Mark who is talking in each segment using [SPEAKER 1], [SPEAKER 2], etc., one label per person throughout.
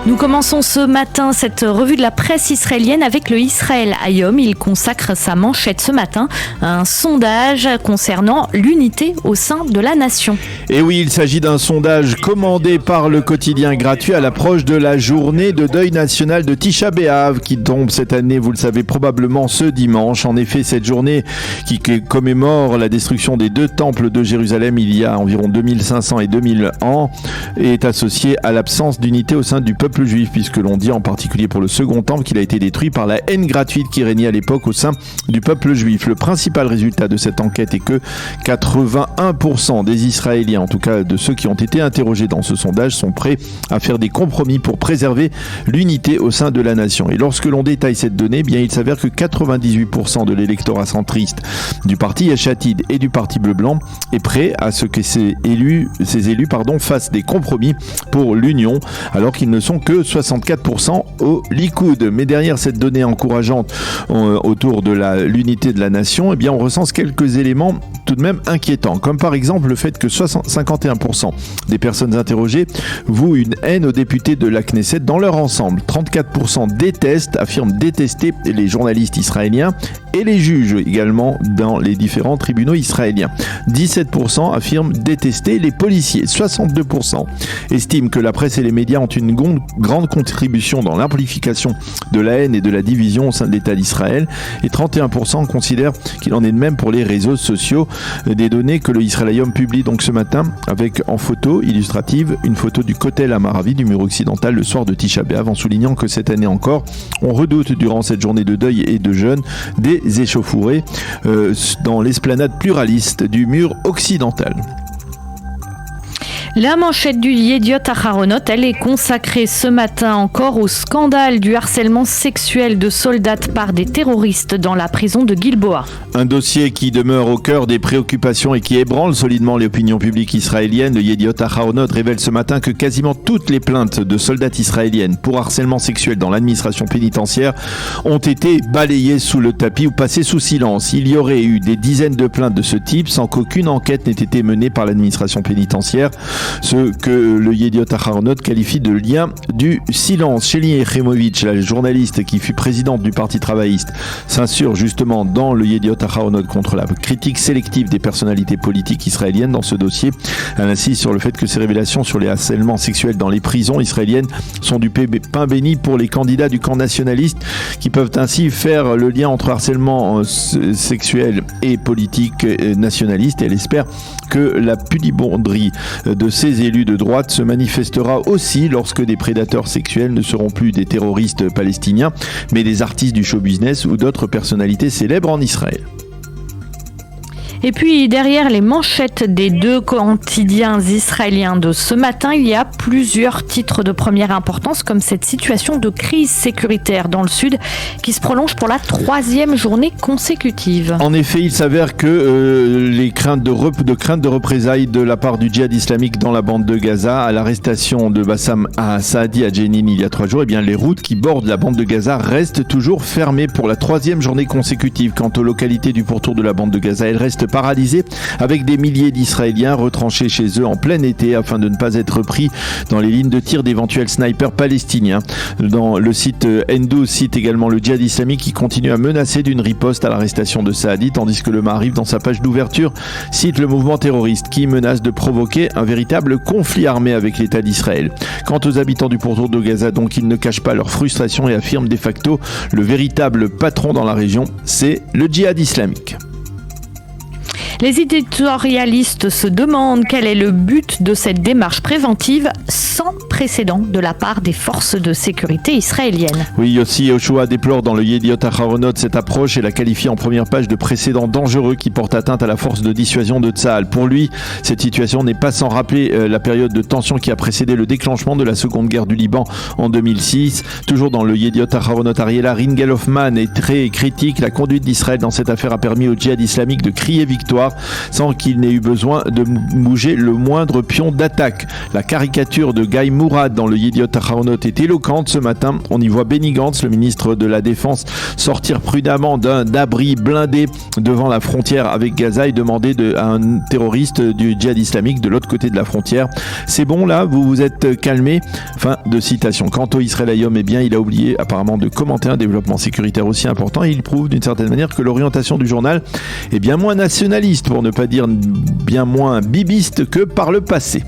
[SPEAKER 1] Nous commençons ce matin cette revue de la presse israélienne avec le Israël Hayom. Il consacre sa manchette ce matin à un sondage concernant l'unité au sein de la nation.
[SPEAKER 2] Et oui, il s'agit d'un sondage commandé par le quotidien gratuit à l'approche de la journée de deuil national de Tisha B'Av qui tombe cette année, vous le savez probablement, ce dimanche. En effet, cette journée qui commémore la destruction des deux temples de Jérusalem il y a environ 2500 et 2000 ans est associée à l'absence d'unité au sein du peuple juif, puisque l'on dit en particulier pour le second temple qu'il a été détruit par la haine gratuite qui régnait à l'époque au sein du peuple juif. Le principal résultat de cette enquête est que 81% des Israéliens, en tout cas de ceux qui ont été interrogés dans ce sondage, sont prêts à faire des compromis pour préserver l'unité au sein de la nation. Et lorsque l'on détaille cette donnée, bien il s'avère que 98% de l'électorat centriste du parti Yesh Atid et du parti bleu-blanc est prêt à ce que ces élus fassent des compromis pour l'union, alors qu'ils ne sont que 64% au Likoud. Mais derrière cette donnée encourageante autour de l'unité de la nation, eh bien on recense quelques éléments tout de même inquiétants, comme par exemple le fait que 51% des personnes interrogées vouent une haine aux députés de la Knesset dans leur ensemble. 34% affirment détester les journalistes israéliens et les juges également dans les différents tribunaux israéliens. 17% affirment détester les policiers. 62% estiment que la presse et les médias ont une grande contribution dans l'amplification de la haine et de la division au sein de l'État d'Israël. Et 31% considèrent qu'il en est de même pour les réseaux sociaux. Des données que le Israël Hayom publie donc ce matin avec en photo illustrative une photo du Kotel Amaravi du mur occidental le soir de Tisha B'Av, en soulignant que cette année encore, on redoute durant cette journée de deuil et de jeûne des échauffourées dans l'esplanade pluraliste du mur occidental.
[SPEAKER 1] La manchette du Yediot Aharonot, elle est consacrée ce matin encore au scandale du harcèlement sexuel de soldats par des terroristes dans la prison de Gilboa.
[SPEAKER 2] Un dossier qui demeure au cœur des préoccupations et qui ébranle solidement l'opinion publique israélienne. Le Yediot Aharonot révèle ce matin que quasiment toutes les plaintes de soldats israéliennes pour harcèlement sexuel dans l'administration pénitentiaire ont été balayées sous le tapis ou passées sous silence. Il y aurait eu des dizaines de plaintes de ce type sans qu'aucune enquête n'ait été menée par l'administration pénitentiaire. Ce que le Yediot Aharonot qualifie de lien du silence. Shelly Echemovitch, la journaliste qui fut présidente du Parti travailliste, s'insurge justement dans le Yediot Aharonot contre la critique sélective des personnalités politiques israéliennes dans ce dossier. Elle insiste sur le fait que ces révélations sur les harcèlements sexuels dans les prisons israéliennes sont du pain béni pour les candidats du camp nationaliste qui peuvent ainsi faire le lien entre harcèlement sexuel et politique nationaliste. Et elle espère que la pudibonderie de ces élus de droite se manifestera aussi lorsque des prédateurs sexuels ne seront plus des terroristes palestiniens, mais des artistes du show business ou d'autres personnalités célèbres en Israël.
[SPEAKER 1] Et puis derrière les manchettes des deux quotidiens israéliens de ce matin, il y a plusieurs titres de première importance, comme cette situation de crise sécuritaire dans le sud qui se prolonge pour la 3e journée consécutive.
[SPEAKER 2] En effet, il s'avère que les craintes de représailles de la part du djihad islamique dans la bande de Gaza à l'arrestation de Bassam Saadi à Jenin il y a 3 jours, eh bien les routes qui bordent la bande de Gaza restent toujours fermées pour la 3e journée consécutive. Quant aux localités du pourtour de la bande de Gaza, elles restent paralysés avec des milliers d'Israéliens retranchés chez eux en plein été afin de ne pas être pris dans les lignes de tir d'éventuels snipers palestiniens. Dans le site Endo cite également le djihad islamique qui continue à menacer d'une riposte à l'arrestation de Saadi, tandis que le Maariv dans sa page d'ouverture cite le mouvement terroriste qui menace de provoquer un véritable conflit armé avec l'État d'Israël. Quant aux habitants du pourtour de Gaza, donc, ils ne cachent pas leur frustration et affirment de facto le véritable patron dans la région, c'est le djihad islamique.
[SPEAKER 1] Les éditorialistes se demandent quel est le but de cette démarche préventive sans précédent de la part des forces de sécurité israéliennes.
[SPEAKER 2] Oui, Yossi Yehoshua déplore dans le Yediot Aharonot cette approche et la qualifie en première page de précédent dangereux qui porte atteinte à la force de dissuasion de Tsahal. Pour lui, cette situation n'est pas sans rappeler la période de tension qui a précédé le déclenchement de la seconde guerre du Liban en 2006. Toujours dans le Yediot Aharonot, Ariela Ringelhoffman est très critique. La conduite d'Israël dans cette affaire a permis au djihad islamique de crier victoire soir sans qu'il n'ait eu besoin de bouger le moindre pion d'attaque. La caricature de Guy Mourad dans le Yediot Ahronoth est éloquente ce matin. On y voit Benny Gantz, le ministre de la Défense, sortir prudemment d'un abri blindé devant la frontière avec Gaza et demander à un terroriste du djihad islamique de l'autre côté de la frontière: c'est bon là, vous vous êtes calmé? Fin de citation. Quant au Israël Hayom, eh bien, il a oublié apparemment de commenter un développement sécuritaire aussi important et il prouve d'une certaine manière que l'orientation du journal est bien moins nationaliste, pour ne pas dire bien moins bibiste que par le passé.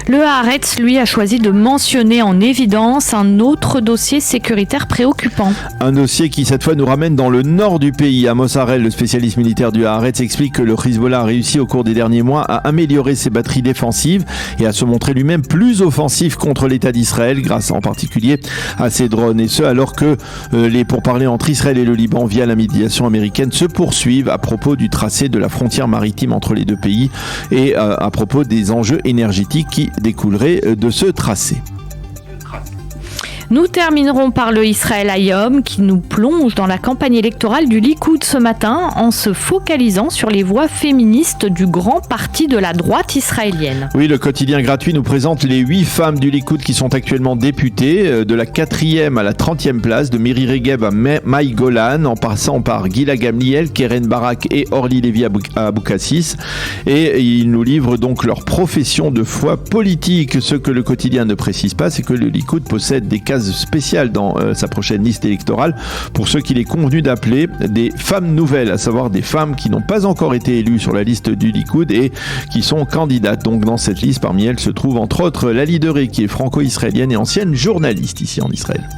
[SPEAKER 1] Le Haaretz, lui, a choisi de mentionner en évidence un autre dossier sécuritaire préoccupant.
[SPEAKER 2] Un dossier qui, cette fois, nous ramène dans le nord du pays. Amos Harel, le spécialiste militaire du Haaretz, explique que le Hezbollah a réussi au cours des derniers mois à améliorer ses batteries défensives et à se montrer lui-même plus offensif contre l'État d'Israël, grâce en particulier à ses drones. Et ce, alors que les pourparlers entre Israël et le Liban, via la médiation américaine, se poursuivent à propos du tracé de la frontière maritime entre les deux pays et à propos des enjeux énergétiques qui découlerait de ce tracé.
[SPEAKER 1] Nous terminerons par le Israël Hayom qui nous plonge dans la campagne électorale du Likoud ce matin en se focalisant sur les voix féministes du grand parti de la droite israélienne.
[SPEAKER 2] Oui, le quotidien gratuit nous présente les 8 femmes du Likoud qui sont actuellement députées, de la 4e à la 30e place, de Miri Regev à Maï Golan, en passant par Gila Gamliel, Keren Barak et Orly Lévi Aboukassis. Et ils nous livrent donc leur profession de foi politique. Ce que le quotidien ne précise pas, c'est que le Likoud possède des cases spéciales dans sa prochaine liste électorale pour ceux qu'il est convenu d'appeler des femmes nouvelles, à savoir des femmes qui n'ont pas encore été élues sur la liste du Likoud et qui sont candidates. Donc dans cette liste, parmi elles se trouve entre autres Lali Deré, qui est franco-israélienne et ancienne journaliste ici en Israël.